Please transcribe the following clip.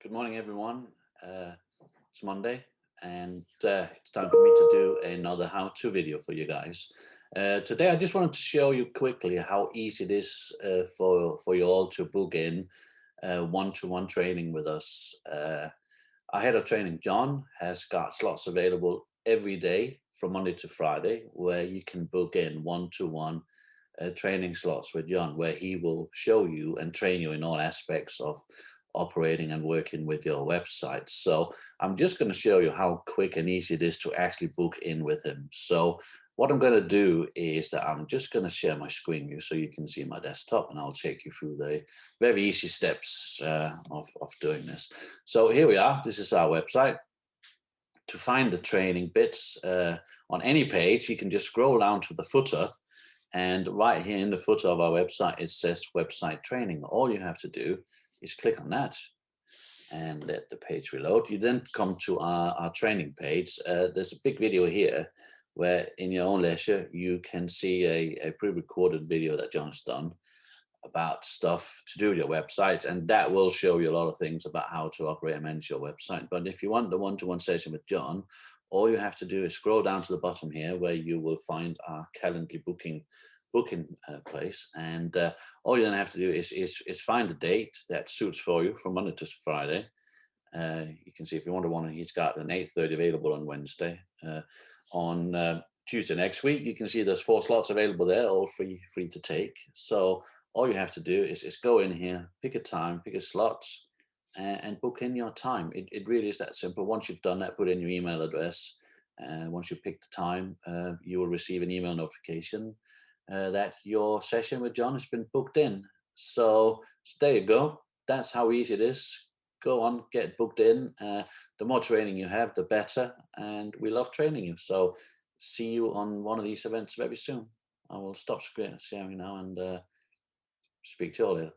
Good morning, everyone. It's Monday, and it's time for me to do another how-to video for you guys. Today, I just wanted to show you quickly how easy it is for you all to book in one-to-one training with us. Our head of training, John, has got slots available every day from Monday to Friday, where you can book in one-to-one training slots with John, where he will show you and train you in all aspects of operating and working with your website. So I'm just going to show you how quick and easy it is to actually book in with him. So what I'm going to do is that I'm just going to share my screen view so you can see my desktop, and I'll take you through the very easy steps of doing this. So here we are. This is our website. To find the training bits on any page, you can just scroll down to the footer, and right here in the footer of our website, it says website training. All you have to do is click on that and let the page reload. You then come to our training page. There's a big video here where in your own leisure, you can see a pre-recorded video that John's done about stuff to do with your website, and that will show you a lot of things about how to operate and manage your website. But if you want the one-to-one session with John, all you have to do is scroll down to the bottom here where you will find our Calendly booking place, and all you then have to do is find a date that suits for you from Monday to Friday. You can see if you want one, he's got an 8:30 available on Wednesday. On Tuesday next week, you can see there's 4 slots available there, all free to take. So all you have to do is go in here, pick a time, pick a slot, and book in your time. It really is that simple. Once you've done that, put in your email address. Once you pick the time, you will receive an email notification that your session with John has been booked in. So there you go. That's how easy it is. Go on, get booked in. The more training you have, the better. And we love training you. So see you on one of these events very soon. I will stop sharing now and speak to you all later.